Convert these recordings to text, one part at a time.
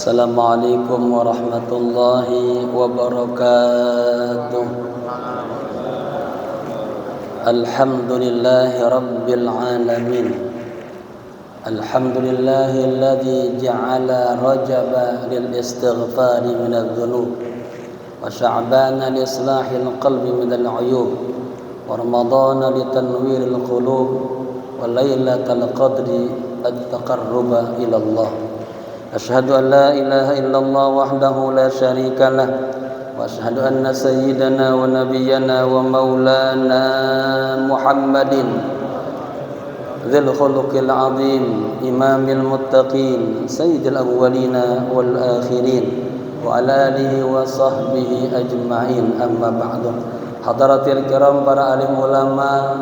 Assalamualaikum warahmatullahi wabarakatuh. Alhamdulillahi rabbil alamin. Alhamdulillahilladzi ja'ala rajaba lil istighfari minadh dhunub wa sya'bana li islahil qalbi minal 'uyub wa ramadana li tanwiril qulub wa lailatal qadri at-taqarruba ila Allah. Asyhadu an la ilaha illallah wahdahu la syarika lah wa asyhadu anna sayyidana wa nabiyyana wa maulana Muhammadin dzil khuluqil azim imamil muttaqin sayyidil awwalina wal akhirin wa ala alihi wa sahbihi ajma'in, amma ba'du. Hadaratil kiram, para alim ulama,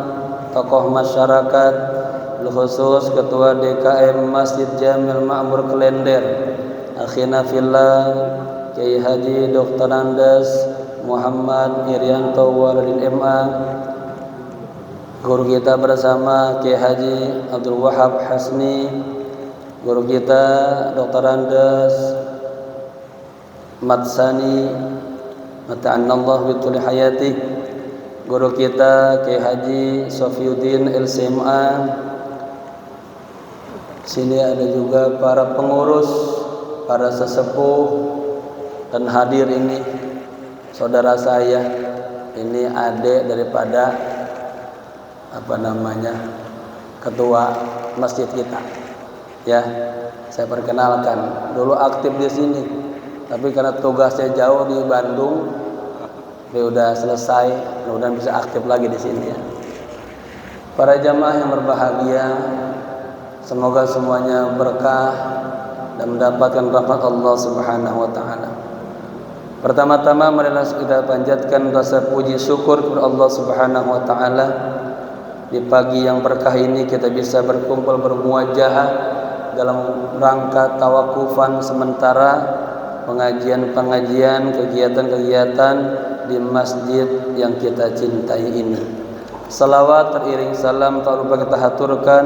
tokoh masyarakat, khusus Ketua DKM Masjid Jamil Ma'mur Klender, akhina fillah Kiai Haji Dr. Andes Muhammad Irianto Walidin MA, guru kita bersama Kiai Haji Abdul Wahab Hasni, guru kita Dr. Andes Matsani mata'annallahu bituli hayati, guru kita Kiai Haji Sofiuddin LCMA. Sini ada juga para pengurus, para sesepuh, dan hadir ini saudara saya, ini adik daripada ketua masjid kita. Ya, saya perkenalkan. Dulu aktif di sini, tapi karena tugasnya jauh di Bandung, dia udah selesai, mudah-mudahan bisa aktif lagi di sini ya. Para jamaah yang berbahagia, semoga semuanya berkah dan mendapatkan rahmat Allah Subhanahu wa taala. Pertama-tama marilah kita panjatkan rasa puji syukur kepada Allah Subhanahu wa taala. Di pagi yang berkah ini kita bisa berkumpul bermuajahah dalam rangka tawakufan sementara, pengajian-pengajian, kegiatan-kegiatan di masjid yang kita cintai ini. Salawat teriring salam tak lupa kita haturkan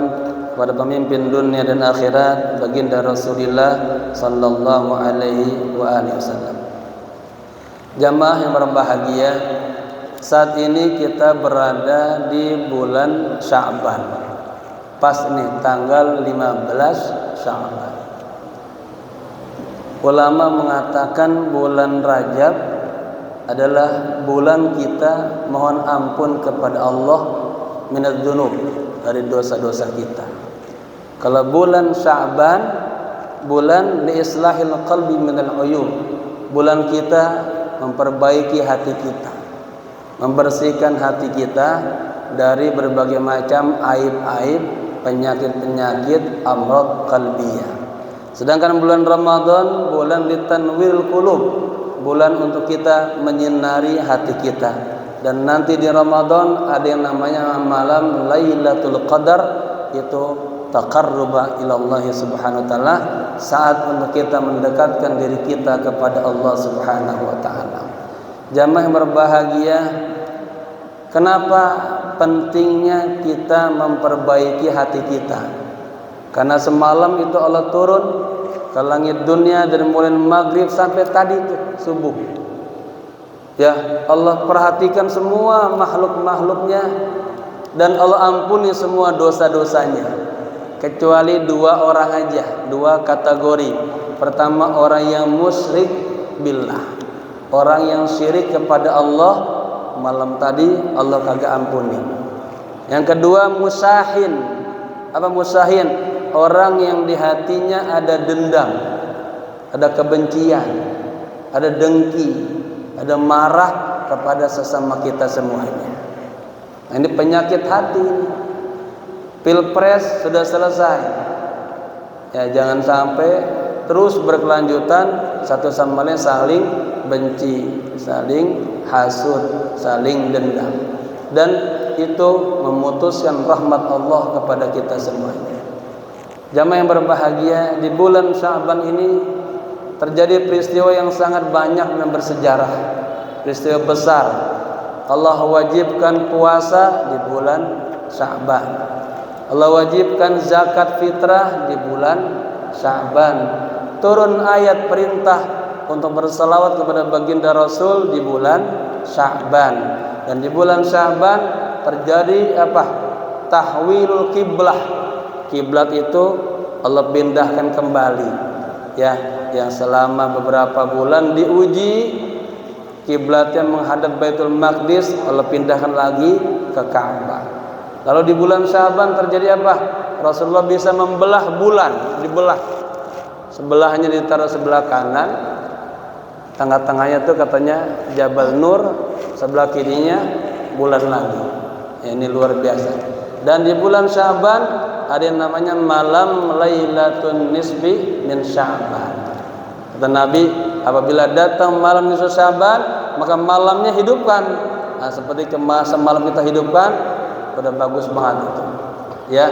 kepada pemimpin dunia dan akhirat, baginda Rasulullah sallallahu alaihi wasallam. Jamaah yang berbahagia, saat ini kita berada di bulan Sya'ban. Pas nih tanggal 15 Sya'ban. Ulama mengatakan bulan Rajab adalah bulan kita mohon ampun kepada Allah minadz dzunub, dari dosa-dosa kita. Kalau bulan Sya'ban, bulan li islahil qalbi minal 'uyub, bulan kita memperbaiki hati kita, membersihkan hati kita dari berbagai macam aib-aib, penyakit-penyakit amrad qalbiyah. Sedangkan bulan Ramadan, bulan litanwiril qulub, bulan untuk kita menyinari hati kita. Dan nanti di Ramadan ada yang namanya malam Lailatul Qadar, itu taqarruba ila Allah Subhanahu wa taala, saat untuk kita mendekatkan diri kita kepada Allah Subhanahu wa taala. Jamaah yang berbahagia, kenapa pentingnya kita memperbaiki hati kita? Karena semalam itu Allah turun ke langit dunia dari mulai maghrib sampai tadi itu subuh. Ya, Allah perhatikan semua makhluk-makhluknya dan Allah ampuni semua dosa-dosanya, kecuali dua orang aja, dua kategori. Pertama, orang yang musyrik billah, orang yang syirik kepada Allah, malam tadi Allah kagak ampuni. Yang kedua, musahin. Apa musahin? Orang yang di hatinya ada dendam, ada kebencian, ada dengki, ada marah kepada sesama kita semuanya. Nah, ini penyakit hati. Pilpres sudah selesai. Ya, jangan sampai terus berkelanjutan satu sama lain saling benci, saling hasud, saling dendam. Dan itu memutuskan rahmat Allah kepada kita semuanya. Jamaah yang berbahagia, di bulan Sya'ban ini terjadi peristiwa yang sangat banyak dan bersejarah, peristiwa besar. Allah wajibkan puasa di bulan Sya'ban. Allah wajibkan zakat fitrah di bulan Sya'ban. turun ayat perintah untuk berselawat kepada baginda Rasul di bulan Sya'ban. Dan di bulan Sya'ban terjadi apa? Tahwilul kiblah. Kiblat itu Allah pindahkan kembali, ya, yang selama beberapa bulan diuji kiblatnya menghadap Baitul Maqdis, Allah pindahkan lagi ke Ka'bah. Lalu di bulan Sya'ban terjadi apa? Rasulullah bisa membelah bulan, dibelah. Sebelahnya ditaruh sebelah kanan, tengah-tengahnya tuh katanya Jabal Nur, sebelah kirinya bulan lagi. Ya, ini luar biasa. Dan di bulan Sya'ban ada yang namanya malam Lailatul Nisfi min Sya'ban. Kata Nabi, apabila datang malam nisfu Sya'ban, maka malamnya hidupkan. Nah, seperti semalam kita hidupkan, udah bagus banget itu. Ya,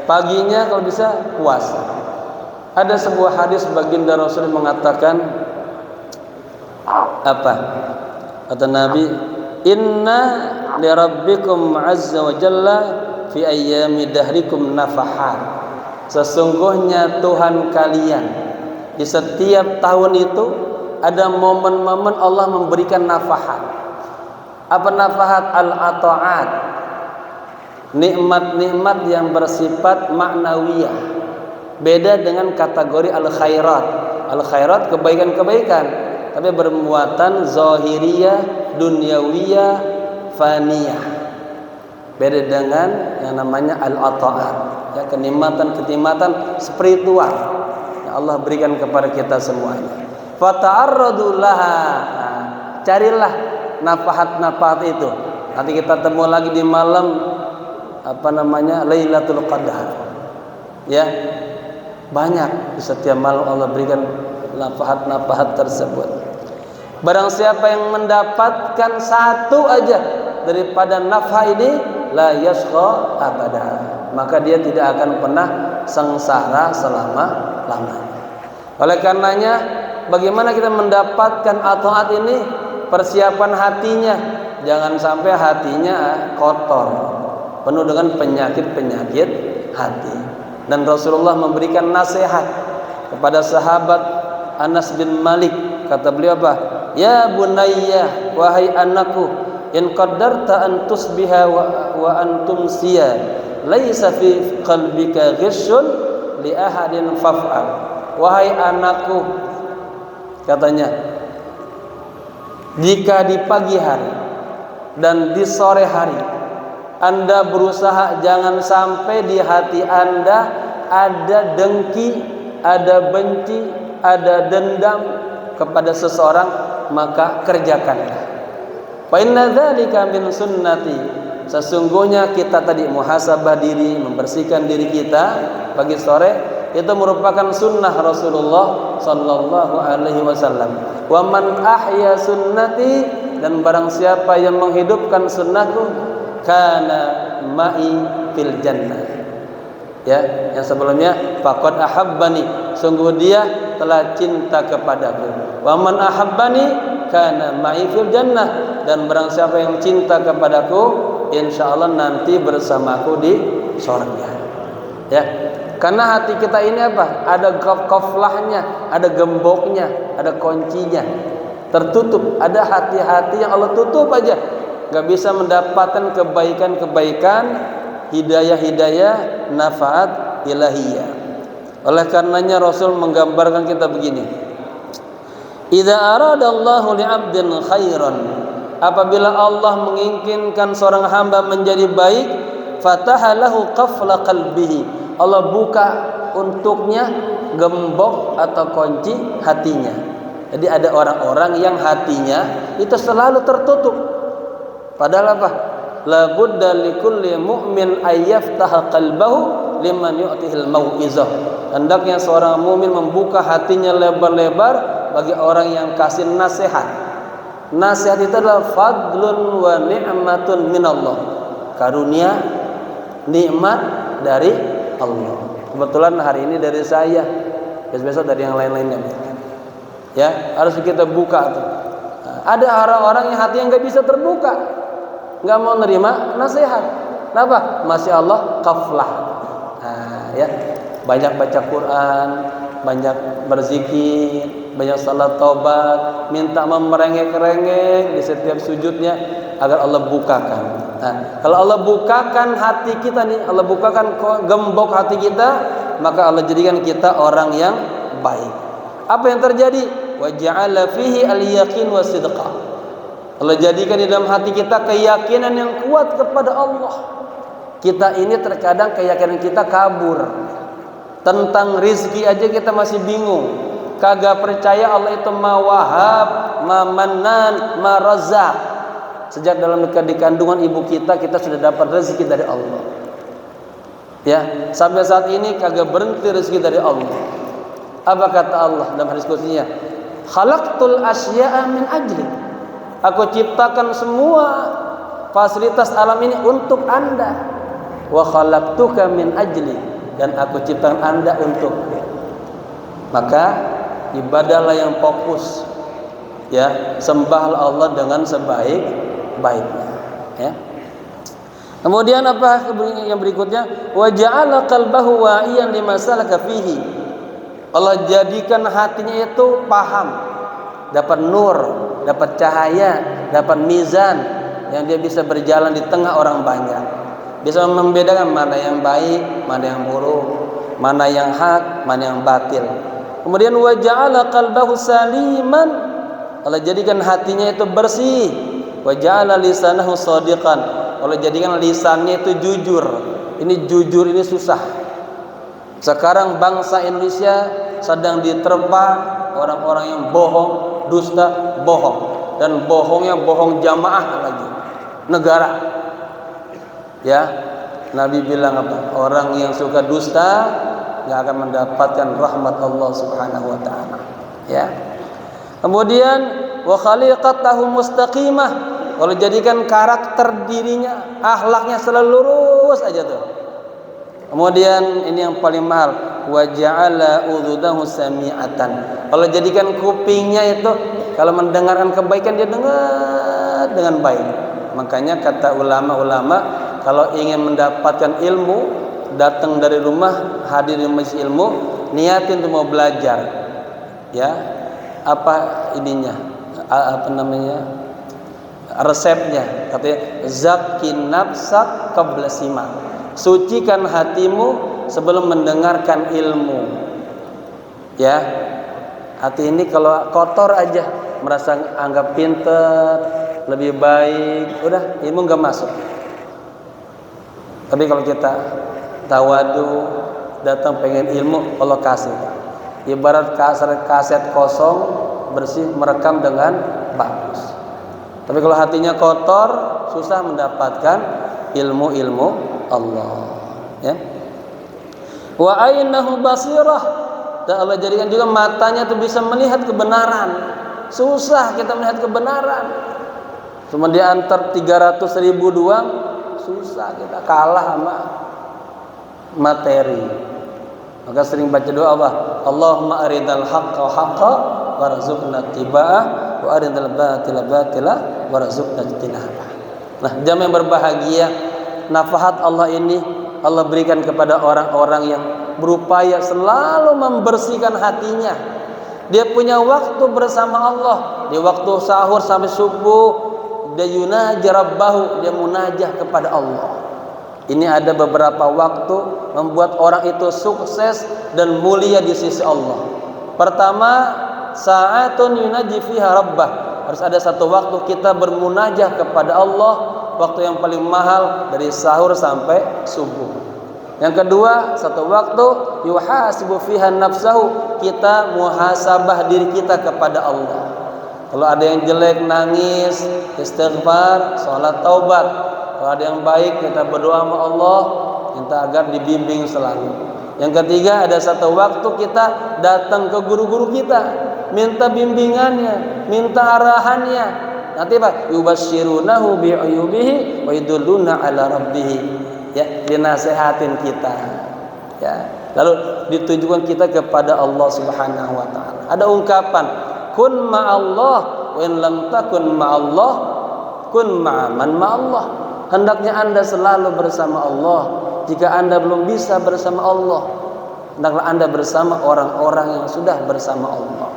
paginya kalau bisa puasa. Ada sebuah hadis baginda Rasul mengatakan apa? Kata Nabi, "Inna li rabbikum azza wa jalla fi ayyami dahrikum nafahat." Sesungguhnya Tuhan kalian di setiap tahun itu ada momen-momen Allah memberikan nafahat. Apa nafahat? Al-ata'at, nikmat-nikmat yang bersifat maknawiyah. Beda dengan kategori al-khairat. Al-khairat kebaikan-kebaikan, tapi bermuatan zahiriyah, dunyawiyah, faniyah. Beda dengan yang namanya al-ata'at, ya, kenikmatan-kenikmatan spiritual yang Allah berikan kepada kita semuanya. Fata'arradu laha. Nah, carilah nafahat-nafahat itu. Nanti kita temu lagi di malam apa namanya Lailatul Qadar. Ya, banyak di setiap malam Allah berikan nafahat-nafahat tersebut. Barang siapa yang mendapatkan satu aja daripada nafah ini, la yashqa abada, maka dia tidak akan pernah sengsara selama-lamanya. Oleh karenanya, bagaimana kita mendapatkan ataat ini? Persiapan hatinya, jangan sampai hatinya kotor, penuh dengan penyakit-penyakit hati. Dan Rasulullah memberikan nasihat kepada sahabat Anas bin Malik. Kata beliau apa? Ya bunayya, wahai anakku, in qaddarta an tusbiha wa an tumsiya, laisa fi qalbika ghishun li ahadin faf'al. Wahai anakku, katanya, jika di pagi hari dan di sore hari Anda berusaha jangan sampai di hati Anda ada dengki, ada benci, ada dendam kepada seseorang, maka kerjakanlah. Fa inna dzalika min sunnati. Sesungguhnya kita tadi muhasabah diri, membersihkan diri kita pagi sore, itu merupakan sunnah Rasulullah sallallahu alaihi wasallam. Wa man ahya sunnati, dan barang siapa yang menghidupkan sunnahku, kana ma'i fil jannah. Ya, yang sebelumnya faqad ahabbani, sungguh dia telah cinta kepadaku. Wa man ahabbani kana ma'i fil jannah, dan barang siapa yang cinta kepadaku, insyaallah nanti bersamaku di surga. Ya, karena hati kita ini apa? Ada koflahnya, ada gemboknya, ada kuncinya, tertutup. Ada hati-hati yang Allah tutup aja, nggak bisa mendapatkan kebaikan-kebaikan, hidayah-hidayah, nafaat ilahiyah. Oleh karenanya Rasul menggambarkan kita begini: idza aradallahu li'abdin khairan, apabila Allah menginginkan seorang hamba menjadi baik, fataha lahu qafla qalbihi, Allah buka untuknya gembok atau kunci hatinya. Jadi ada orang-orang yang hatinya itu selalu tertutup. Padahal apa? La budda likulli mu'min ayyaftaha qalbahu liman yu'tihil mau'izah. Hendaknya seorang mukmin membuka hatinya lebar-lebar bagi orang yang kasih nasihat. Nasihat itu adalah fadlun wa ni'matun minallah, karunia, nikmat dari Allah. Kebetulan hari ini dari saya, besok dari yang lain-lainnya. Ya, harus kita buka tuh. Ada orang-orang yang hati yang nggak bisa terbuka, nggak mau nerima nasihat. Kenapa? Masya Allah, kaflah. Nah, ya, banyak baca Quran, banyak berzikir, banyak salat taubat, minta memerengek-rengek di setiap sujudnya agar Allah bukakan. Nah, kalau Allah bukakan hati kita nih, Allah bukakan gembok hati kita, maka Allah jadikan kita orang yang baik. Apa yang terjadi? Wa ja'ala fihi al-yaqin wa sidqa. Allah jadikan di dalam hati kita keyakinan yang kuat kepada Allah. Kita ini terkadang keyakinan kita kabur. Tentang rizki aja kita masih bingung. Kagak percaya Allah itu ma wahab, ma mannan, ma razaq. Sejak dalam di kandungan ibu kita sudah dapat rezeki dari Allah. Ya, sampai saat ini kagak berhenti rezeki dari Allah. Apa kata Allah dalam hadis qudsinya? Khalaqtul asya'a min ajli. Aku ciptakan semua fasilitas alam ini untuk Anda. Wa khalaqtuka min ajli. Dan aku ciptakan Anda untuk. Maka ibadahlah yang fokus, ya, sembahlah Allah dengan sebaik-baiknya, ya. Kemudian apa yang berikutnya? Wa ja'ala qalbahu wa'iyan lima salaka fihi. Allah jadikan hatinya itu paham, dapat nur, dapat cahaya, dapat mizan yang dia bisa berjalan di tengah orang banyak. Bisa membedakan mana yang baik, mana yang buruk, mana yang hak, mana yang batil. Kemudian wa ja'ala qalbahu saliman. Allah jadikan hatinya itu bersih. Wa ja'ala lisanahu shadiqan. Allah jadikan lisannya itu jujur. Ini jujur ini susah. Sekarang bangsa Indonesia sedang diterpa orang-orang yang bohong, dusta, bohong. Dan bohongnya bohong jamaah lagi. Negara. Ya, Nabi bilang apa? Orang yang suka dusta nggak akan mendapatkan rahmat Allah Subhanahu wa taala. Ya. Kemudian wa khaliqatahu mustaqimah. Kalau jadikan karakter dirinya, akhlaknya selalu lurus aja tuh. Kemudian ini yang paling mahal, wa ja'ala udhudahu sami'atan. Kalau jadikan kupingnya itu kalau mendengarkan kebaikan dia dengar dengan baik. Makanya kata ulama-ulama, kalau ingin mendapatkan ilmu, datang dari rumah, hadir di majelis ilmu, niatin untuk mau belajar. Ya, apa ininya? Apa namanya? Resepnya, katanya zakkin nafsak qabla sima. Sucikan hatimu sebelum mendengarkan ilmu. Ya. Hati ini kalau kotor aja, merasa anggap pintar, lebih baik, udah ilmu enggak masuk. Tapi kalau kita tawadu, datang pengen ilmu, Allah kasih. Ibarat kaset kosong, bersih, merekam dengan bagus. Tapi kalau hatinya kotor, susah mendapatkan ilmu-ilmu Allah. Ya. Wa ainahu basirah. Dan Allah jadikan juga matanya itu bisa melihat kebenaran. Susah kita melihat kebenaran. Cuma diantar 300.000 doang. Susah, kita kalah sama materi. Maka sering baca doa apa? Allahumma arinal haqqa haqqa warzuqna ittiba'ah wa arinal batila batila warzuqna ijtinabah. Nah, jamaah yang berbahagia, nafahat Allah ini Allah berikan kepada orang-orang yang berupaya selalu membersihkan hatinya. Dia punya waktu bersama Allah, di waktu sahur sampai subuh dia yunaji rabbahu, dia munajah kepada Allah. Ini ada beberapa waktu membuat orang itu sukses dan mulia di sisi Allah. Pertama, sa'atun yunaji fiha rabbah. Harus ada satu waktu kita bermunajah kepada Allah, waktu yang paling mahal dari sahur sampai subuh. Yang kedua, satu waktu yuhasibu fiha nafsahu, kita muhasabah diri kita kepada Allah. Kalau ada yang jelek nangis, istighfar, sholat taubat. Kalau ada yang baik kita berdoa sama Allah, minta agar dibimbing selalu. Yang ketiga, ada satu waktu kita datang ke guru-guru kita, minta bimbingannya, minta arahannya. Nanti Pak, yubasyirunahu bi'uyubihi wa yudulluna ala rabbih. Ya, dinasehatin kita. Ya, lalu ditujukan kita kepada Allah Subhanahu wa taala. Ada ungkapan kun ma'allah wa in lam takun ma'allah kun ma'aman ma'allah. Hendaknya Anda selalu bersama Allah. Jika Anda belum bisa bersama Allah, hendaklah Anda bersama orang-orang yang sudah bersama Allah.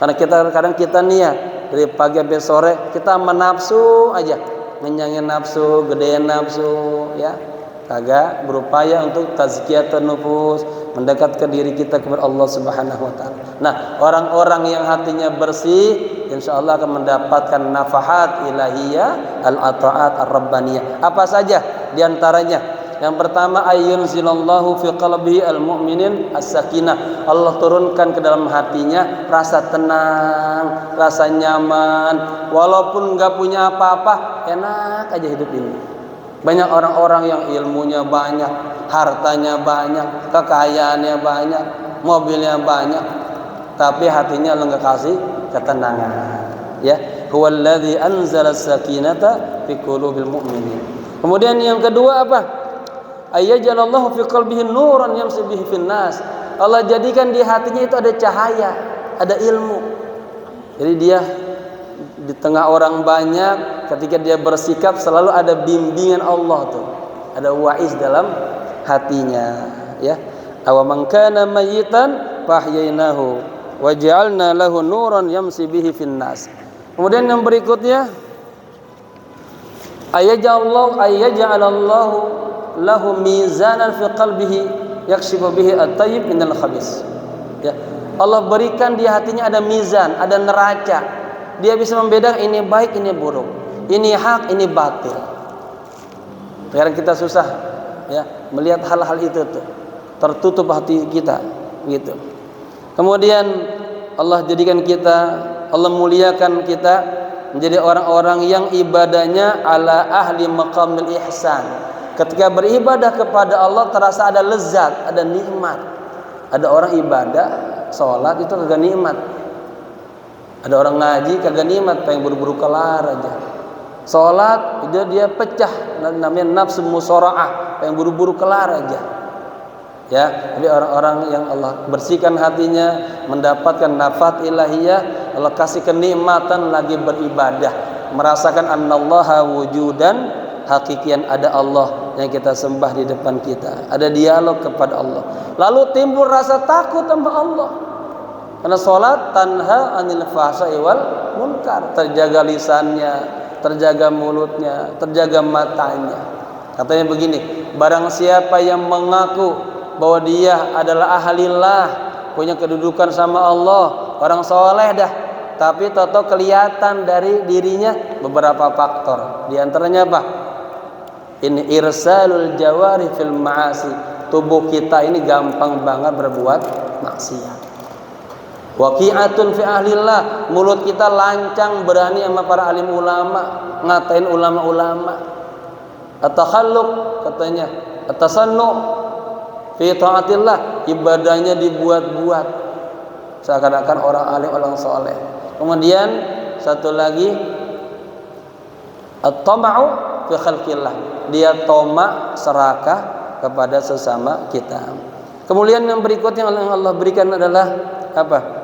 Karena kadang kita nih ya, dari pagi sampai sore kita menafsu aja, ngenyangin nafsu, gedein nafsu, ya. Kagak berupaya untuk tazkiyatun nufus, mendekatkan diri kita kepada Allah Subhanahu wa taala. Nah, orang-orang yang hatinya bersih insyaallah akan mendapatkan nafahat ilahiyah, al-ata'at ar-rabbaniyah. Apa saja di antaranya? Yang pertama, ayyunzilallahu fi qalbi al-mu'minin as-sakinah. Allah turunkan ke dalam hatinya rasa tenang, rasa nyaman, walaupun enggak punya apa-apa, enak aja hidup ini. Banyak orang-orang yang ilmunya banyak, hartanya banyak, kekayaannya banyak, mobilnya banyak, tapi hatinya enggak kasih ketenangan. Ya, huwallazi anzala as-sakinata fi qulubil mu'minin. Kemudian yang kedua apa? Ayyajalallahu fi qalbihi nuran yamshi bihi fin nas. Allah jadikan di hatinya itu ada cahaya, ada ilmu. Jadi dia di tengah orang banyak, ketika dia bersikap selalu ada bimbingan Allah tuh, ada waiz dalam hatinya, ya. Aw man kana mayyitan fahyainahu wa ja'alna lahu nuran yamshi bihi fin nas. Kemudian yang berikutnya, ayyaja'alallahu lahu mizanan fi qalbihi yakshifu bihi at-tayyib minal khabis. Ya. Allah berikan di hatinya ada mizan, ada neraca. Dia bisa membedakan ini baik, ini buruk, ini hak, ini batil. Sekarang kita susah ya melihat hal-hal itu tuh. Tertutup hati kita gitu. Kemudian Allah jadikan kita, Allah muliakan kita menjadi orang-orang yang ibadahnya ala ahli maqamil ihsan. Ketika beribadah kepada Allah terasa ada lezat, ada nikmat. Ada orang ibadah, sholat itu kagak nikmat. Ada orang ngaji kagak nikmat, pengen buru-buru kelar aja. Sholat itu dia pecah, namanya nafsu musara'ah, pengen buru-buru kelar aja. Ya, jadi orang-orang yang Allah bersihkan hatinya, mendapatkan nafat ilahiyah, Allah kasih kenikmatan lagi beribadah, merasakan annallaha wujudan, hakikian ada Allah yang kita sembah di depan kita, ada dialog kepada Allah. Lalu timbul rasa takut sama Allah. Karena sholat tanha anil fahsya'i wal munkar, terjaga lisannya, terjaga mulutnya, terjaga matanya. Katanya begini, barang siapa yang mengaku bahwa dia adalah ahlillah, punya kedudukan sama Allah, orang soleh dah, tapi toto kelihatan dari dirinya beberapa faktor. Di antaranya apa? Ini irsalul jawari fil ma'asi. Tubuh kita ini gampang banget berbuat maksiat. Waqi'atun fi ahlillah, mulut kita lancang berani sama para alim ulama, ngatain ulama-ulama. At-takhalluq katanya, at-tasannu fi ta'atillah, ibadahnya dibuat-buat seakan-akan orang alim, orang soleh. Kemudian satu lagi, at-tama'u fi khalqillah, dia tomak serakah kepada sesama kita. Kemudian yang berikutnya yang Allah berikan adalah apa?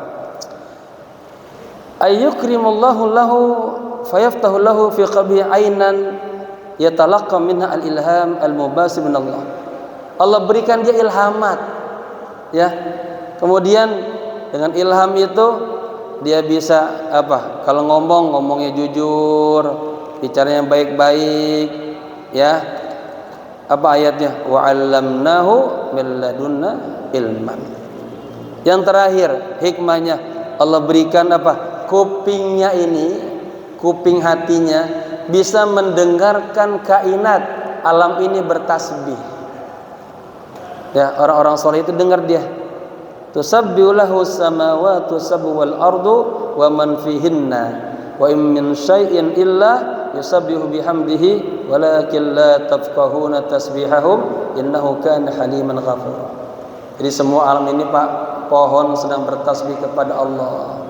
Ayyukrimullahu lahu fayaftahu lahu fi qalbihi aynan yatalaqqa minha al-ilham al-mubasir min Allah. Allah berikan dia ilhamat, ya. Kemudian dengan ilham itu dia bisa apa? Kalau ngomongnya jujur, bicaranya baik-baik, ya. Apa ayatnya? Wa 'allamnahu min ladunna ilman. Yang terakhir, hikmahnya Allah berikan apa? Kupingnya ini, kuping hatinya bisa mendengarkan kainat alam ini bertasbih. Ya, orang-orang soleh itu dengar dia. Tusabbihu lahu samawati sab'u wal ardu wa man fihinna wa in min syai'in illa yusabbihu bihamdihi walakin la tafqahuna tasbihahum innahu kana haliman ghafura. Jadi semua alam ini Pak, pohon sedang bertasbih kepada Allah,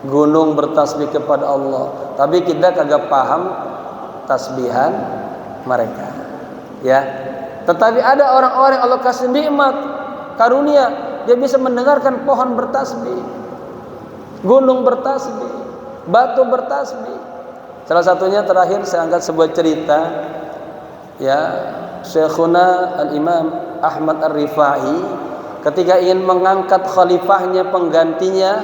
gunung bertasbih kepada Allah, tapi kita kagak paham tasbihan mereka, ya. Tetapi ada orang-orang yang Allah kasih nikmat karunia, dia bisa mendengarkan pohon bertasbih, gunung bertasbih, batu bertasbih. Salah satunya terakhir saya angkat sebuah cerita, ya, Syekhuna Al-Imam Ahmad Ar-Rifai ketika ingin mengangkat khalifahnya, penggantinya,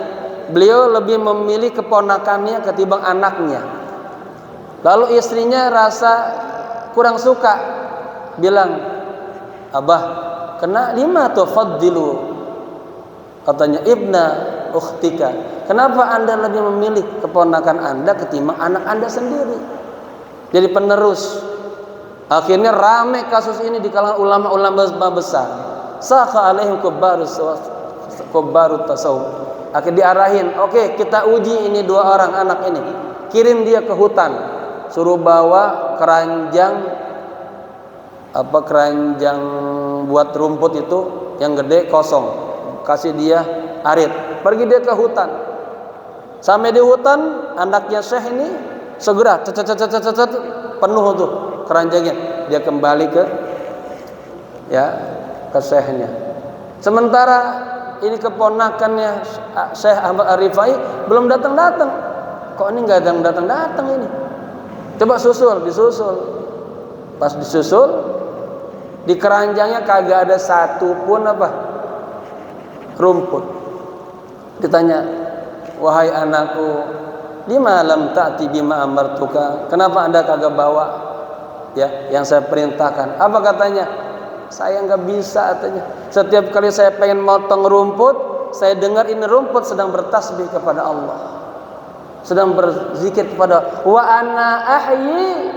beliau lebih memilih keponakannya ketimbang anaknya. Lalu istrinya rasa kurang suka, bilang, "Abah, kena lima tufaddilu?" Katanya, "Ibna ukhtika, kenapa Anda lebih memilih keponakan Anda ketimbang anak Anda sendiri?" Jadi penerus. Akhirnya rame kasus ini di kalangan ulama-ulama besar. Saka alaihim kubbarut tasawuf. Akhirnya diarahin, "Oke, kita uji ini dua orang anak ini. Kirim dia ke hutan. Suruh bawa keranjang buat rumput itu yang gede kosong. Kasih dia arit. Pergi dia ke hutan. Sampai di hutan, anaknya Syekh ini segera penuh tuh keranjangnya. Dia kembali ke Syekhnya. Sementara ini keponakannya Syekh Ahmad Ar-Rifai belum datang-datang. Kok ini nggak datang-datang ini? Coba disusul. Pas disusul, di keranjangnya kagak ada satu pun rumput. Ditanya, "Wahai anakku, lima lam ta'ti bima amartuka?" Kenapa Anda kagak bawa yang saya perintahkan? Apa katanya? "Saya nggak bisa," katanya. "Setiap kali saya pengen motong rumput, saya dengar ini rumput sedang bertasbih kepada Allah, sedang berzikir kepada wa ana ahyi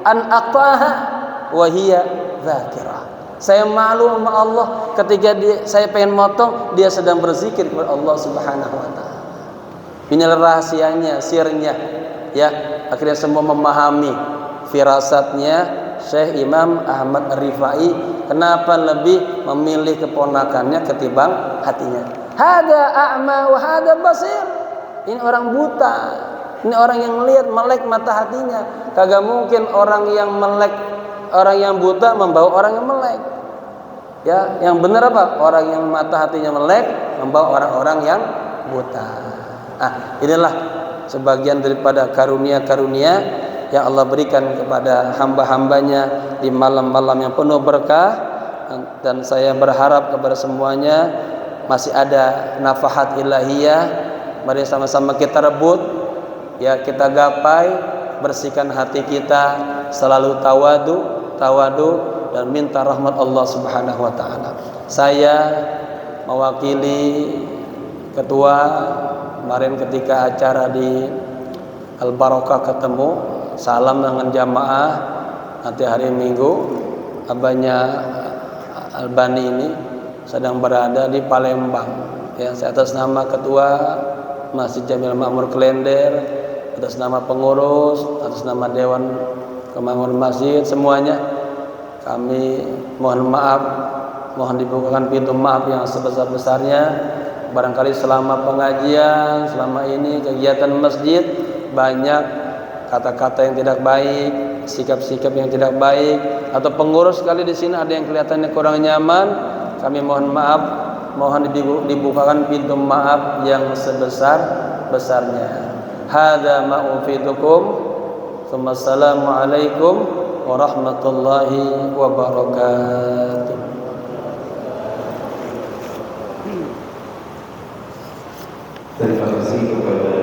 an aqtaha wa hiya dzakirah." Saya malu sama Allah ketika saya pengen motong, dia sedang berzikir kepada Allah Subhanahu wa taala. Inilah rahasianya, sirnya. Akhirnya semua memahami firasatnya Syekh Imam Ahmad Ar-Rifai, kenapa lebih memilih keponakannya ketimbang hatinya. Hada a'ma wa hada basir. Ini orang buta. Ini orang yang melek mata hatinya. Kagak mungkin orang yang buta membawa orang yang melek. Yang benar apa? Orang yang mata hatinya melek membawa orang-orang yang buta. Inilah sebagian daripada karunia-karunia yang Allah berikan kepada hamba-hambanya di malam-malam yang penuh berkah. Dan saya berharap kepada semuanya masih ada nafahat ilahiyah. Mari sama-sama kita rebut, kita gapai, bersihkan hati kita, selalu tawadu dan minta rahmat Allah Subhanahu wa taala. Saya mewakili ketua kemarin ketika acara di Al-Barakah ketemu, salam dengan jamaah. Nanti hari Minggu abahnya Albani ini sedang berada di Palembang. Saya atas nama ketua Masjid Jamil Makmur Klender, atas nama pengurus, atas nama Dewan Kemakmuran Masjid, semuanya kami mohon maaf, mohon dibukakan pintu maaf yang sebesar-besarnya. Barangkali selama pengajian, selama ini kegiatan masjid, banyak kata-kata yang tidak baik, sikap-sikap yang tidak baik, atau pengurus sekali di sini ada yang kelihatannya kurang nyaman. Kami mohon maaf, mohon dibukakan pintu maaf yang sebesar-besarnya. Hadza ma ufitukum. Wassalamualaikum warahmatullahi wabarakatuh. Terima kasih kepada